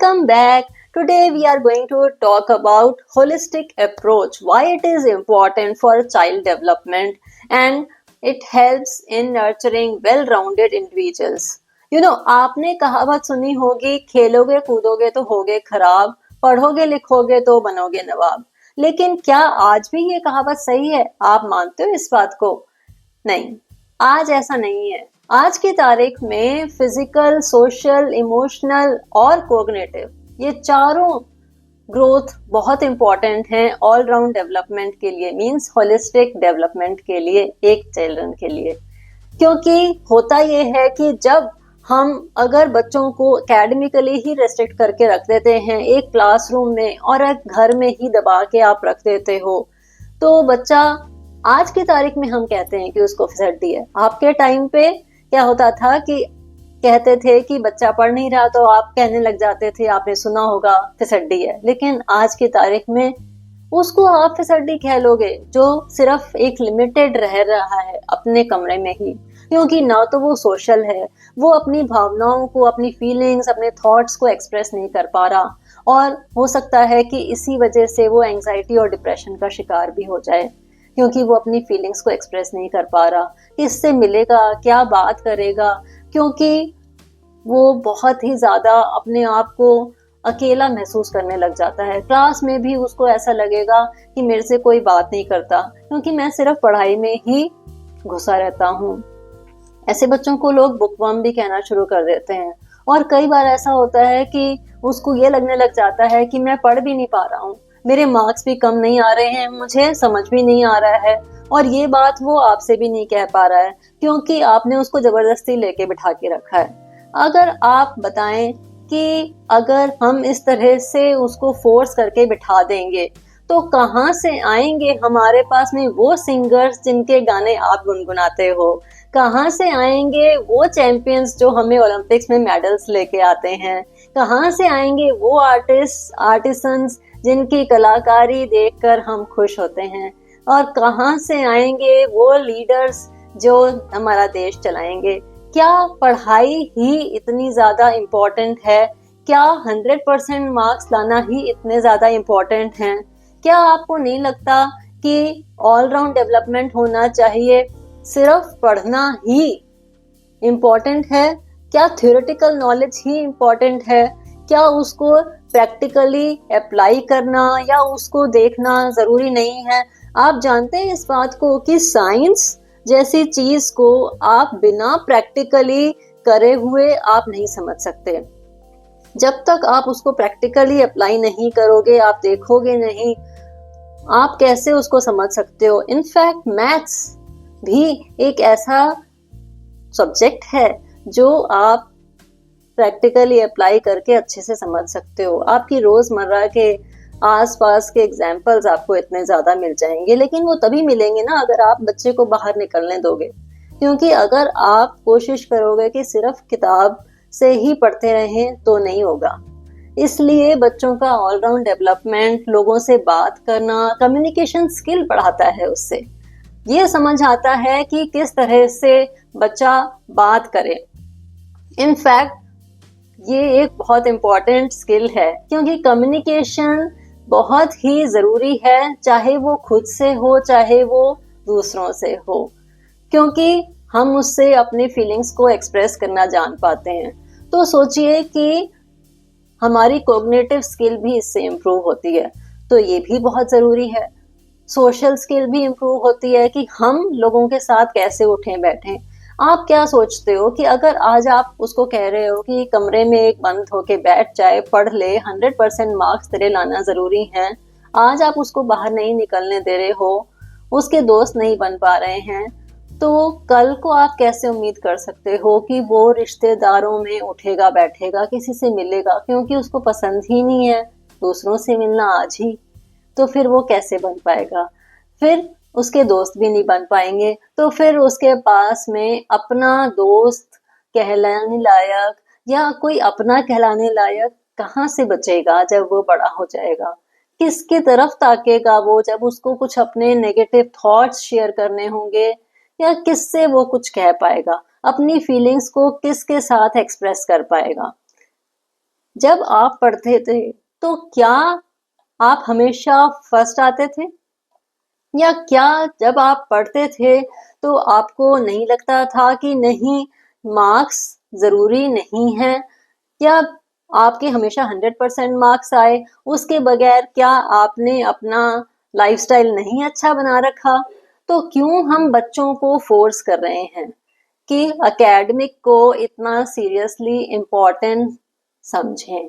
Welcome back. Today we are going to talk about holistic approach, why it is important for child development and it helps in nurturing well-rounded individuals. आपने कहावत सुनी होगी, खेलोगे कूदोगे तो होगे खराब, पढ़ोगे लिखोगे तो बनोगे नवाब। लेकिन क्या आज भी ये कहावत सही है? आप मानते हो इस बात को? नहीं, आज ऐसा नहीं है। आज की तारीख में फिजिकल, सोशल, इमोशनल और कोग्निटिव ये चारों ग्रोथ बहुत इंपॉर्टेंट हैं ऑल राउंड डेवलपमेंट के लिए, मींस होलिस्टिक डेवलपमेंट के लिए, एक चिल्ड्रन के लिए। क्योंकि होता ये है कि जब हम अगर बच्चों को एकेडमिकली ही रेस्ट्रिक्ट करके रख देते हैं एक क्लासरूम में और एक घर में ही दबा के आप रख देते हो, तो बच्चा आज की तारीख में हम कहते हैं कि उसको फिसड्डी है। आपके टाइम पे क्या होता था कि कहते थे कि बच्चा पढ़ नहीं रहा तो आप कहने लग जाते थे, आपने सुना होगा फिसड्डी है। लेकिन आज की तारीख में उसको आप फिसड्डी कह लोगे जो सिर्फ एक लिमिटेड रह रहा है अपने कमरे में ही, क्योंकि ना तो वो सोशल है, वो अपनी भावनाओं को, अपनी फीलिंग्स, अपने थॉट्स को एक्सप्रेस नहीं कर पा रहा और हो सकता है कि इसी वजह से वो एंजाइटी और डिप्रेशन का शिकार भी हो जाए, क्योंकि वो अपनी फीलिंग्स को एक्सप्रेस नहीं कर पा रहा। किससे मिलेगा, क्या बात करेगा, क्योंकि वो बहुत ही ज्यादा अपने आप को अकेला महसूस करने लग जाता है। क्लास में भी उसको ऐसा लगेगा कि मेरे से कोई बात नहीं करता, क्योंकि मैं सिर्फ पढ़ाई में ही घुसा रहता हूँ। ऐसे बच्चों को लोग बुकवर्म भी कहना शुरू कर देते हैं और कई बार ऐसा होता है कि उसको ये लगने लग जाता है कि मैं पढ़ भी नहीं पा रहा हूँ, मेरे मार्क्स भी कम नहीं आ रहे हैं, मुझे समझ भी नहीं आ रहा है। और ये बात वो आपसे भी नहीं कह पा रहा है क्योंकि आपने उसको जबरदस्ती लेके बिठा के रखा है। अगर आप बताएं कि अगर हम इस तरह से उसको फोर्स करके बिठा देंगे तो कहाँ से आएंगे हमारे पास में वो सिंगर्स जिनके गाने आप गुनगुनाते हो? कहाँ से आएंगे वो चैंपियंस जो हमें ओलंपिक्स में मेडल्स लेके आते हैं? कहाँ से आएंगे वो आर्टिसंस जिनकी कलाकारी देखकर हम खुश होते हैं? और कहाँ से आएंगे वो लीडर्स जो हमारा देश चलाएंगे? क्या पढ़ाई ही इतनी ज्यादा इम्पोर्टेंट है? क्या 100% मार्क्स लाना ही इतने ज्यादा इम्पोर्टेंट हैं? क्या आपको नहीं लगता कि ऑल राउंड डेवलपमेंट होना चाहिए सिर्फ पढ़ना ही इम्पोर्टेंट है? क्या थ्योरेटिकल नॉलेज ही इम्पोर्टेंट है? क्या उसको प्रैक्टिकली अप्लाई करना या उसको देखना जरूरी नहीं है? आप जानते हैं इस बात को कि साइंस जैसी चीज को आप बिना प्रैक्टिकली करे हुए आप नहीं समझ सकते। जब तक आप उसको प्रैक्टिकली अप्लाई नहीं करोगे, आप देखोगे नहीं, आप कैसे उसको समझ सकते हो? इनफैक्ट मैथ्स भी एक ऐसा सब्जेक्ट है जो आप प्रैक्टिकली अप्लाई करके अच्छे से समझ सकते हो। आपकी रोजमर्रा के आसपास के एग्जाम्पल्स आपको इतने ज्यादा मिल जाएंगे, लेकिन वो तभी मिलेंगे ना अगर आप बच्चे को बाहर निकलने दोगे। क्योंकि अगर आप कोशिश करोगे कि सिर्फ किताब से ही पढ़ते रहें तो नहीं होगा। इसलिए बच्चों का ऑलराउंड डेवलपमेंट, लोगों से बात करना, कम्युनिकेशन स्किल बढ़ाता है। उससे ये समझ आता है कि किस तरह से बच्चा बात करे। इनफैक्ट ये एक बहुत इम्पोर्टेंट स्किल है क्योंकि कम्युनिकेशन बहुत ही जरूरी है, चाहे वो खुद से हो चाहे वो दूसरों से हो, क्योंकि हम उससे अपनी फीलिंग्स को एक्सप्रेस करना जान पाते हैं। तो सोचिए कि हमारी कॉग्निटिव स्किल भी इससे इम्प्रूव होती है, तो ये भी बहुत जरूरी है। सोशल स्किल भी इम्प्रूव होती है कि हम लोगों के साथ कैसे उठें बैठें। आप क्या सोचते हो कि अगर आज आप उसको कह रहे हो कि कमरे में एक बंद होके बैठ जाए, पढ़ ले, 100% मार्क्स तेरे लाना जरूरी है, आज आप उसको बाहर नहीं निकलने दे रहे हो, उसके दोस्त नहीं बन पा रहे हैं, तो कल को आप कैसे उम्मीद कर सकते हो कि वो रिश्तेदारों में उठेगा बैठेगा, किसी से मिलेगा? क्योंकि उसको पसंद ही नहीं है दूसरों से मिलना आज ही, तो फिर वो कैसे बन पाएगा? फिर उसके दोस्त भी नहीं बन पाएंगे, तो फिर उसके पास में अपना दोस्त कहलाने लायक या कोई अपना कहलाने लायक कहाँ से बचेगा जब वो बड़ा हो जाएगा? किसकी तरफ ताकेगा वो जब उसको कुछ अपने नेगेटिव थॉट्स शेयर करने होंगे? या किससे वो कुछ कह पाएगा? अपनी फीलिंग्स को किसके साथ एक्सप्रेस कर पाएगा? जब आप पढ़ते थे तो क्या आप हमेशा फर्स्ट आते थे, या क्या जब आप पढ़ते थे तो आपको नहीं लगता था कि नहीं, मार्क्स जरूरी नहीं है? क्या आपके हमेशा 100% मार्क्स आए? उसके बगैर क्या आपने अपना लाइफस्टाइल नहीं अच्छा बना रखा? तो क्यों हम बच्चों को फोर्स कर रहे हैं कि एकेडमिक को इतना सीरियसली इम्पोर्टेंट समझें?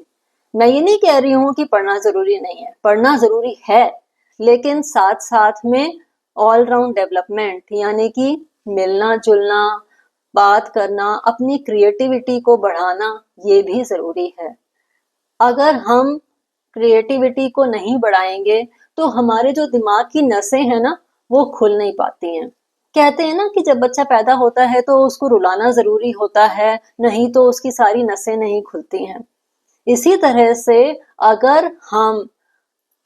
मैं ये नहीं कह रही हूँ कि पढ़ना जरूरी नहीं है, पढ़ना जरूरी है, लेकिन साथ साथ में ऑल राउंड डेवलपमेंट, यानी कि मिलना जुलना, बात करना, अपनी क्रिएटिविटी को बढ़ाना, ये भी जरूरी है। अगर हम क्रिएटिविटी को नहीं बढ़ाएंगे तो हमारे जो दिमाग की नसें हैं ना, वो खुल नहीं पाती हैं। कहते हैं ना कि जब बच्चा पैदा होता है तो उसको रुलाना जरूरी होता है, नहीं तो उसकी सारी नसें नहीं खुलती हैं। इसी तरह से अगर हम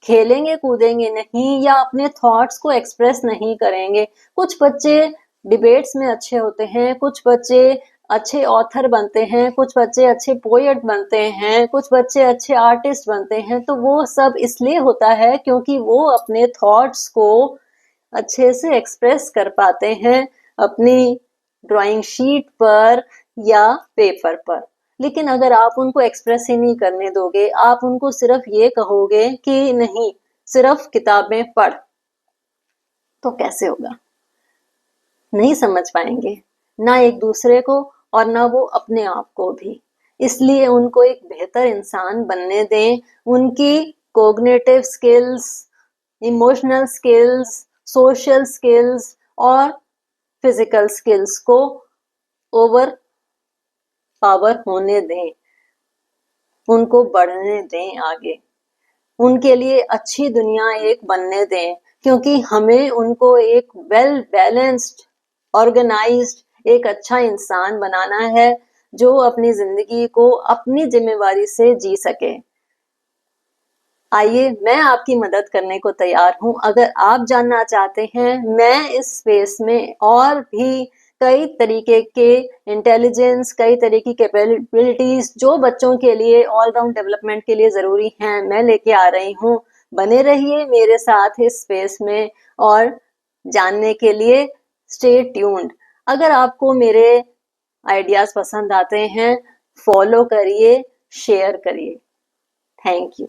खेलेंगे कूदेंगे नहीं या अपने थॉट्स को एक्सप्रेस नहीं करेंगे, कुछ बच्चे डिबेट्स में अच्छे होते हैं, कुछ बच्चे अच्छे ऑथर बनते हैं, कुछ बच्चे अच्छे पोएट बनते हैं, कुछ बच्चे अच्छे आर्टिस्ट बनते हैं, तो वो सब इसलिए होता है क्योंकि वो अपने थॉट्स को अच्छे से एक्सप्रेस कर पाते हैं अपनी ड्राइंग शीट पर या पेपर पर। लेकिन अगर आप उनको एक्सप्रेस ही नहीं करने दोगे, आप उनको सिर्फ ये कहोगे कि नहीं, सिर्फ किताबें पढ़, तो कैसे होगा? नहीं समझ पाएंगे, ना एक दूसरे को और ना वो अपने आप को भी। इसलिए उनको एक बेहतर इंसान बनने दें। उनकी cognitive skills, emotional skills, social skills और फिजिकल स्किल्स को ओवर पावर होने दें, उनको बढ़ने दें आगे, उनके लिए अच्छी दुनिया एक बनने दें, क्योंकि हमें उनको एक वेल बैलेंस्ड, ऑर्गेनाइज्ड, एक अच्छा इंसान बनाना है जो अपनी जिंदगी को अपनी जिम्मेवारी से जी सके। आइए, मैं आपकी मदद करने को तैयार हूँ। अगर आप जानना चाहते हैं मैं इस स्पेस में और भी कई तरीके के इंटेलिजेंस, कई तरह की कैपेबिलिटीज जो बच्चों के लिए ऑल राउंड डेवलपमेंट के लिए जरूरी हैं, मैं लेके आ रही हूँ। बने रहिए मेरे साथ इस स्पेस में और जानने के लिए स्टे ट्यून्ड। अगर आपको मेरे आइडियाज पसंद आते हैं, फॉलो करिए, शेयर करिए। Thank you.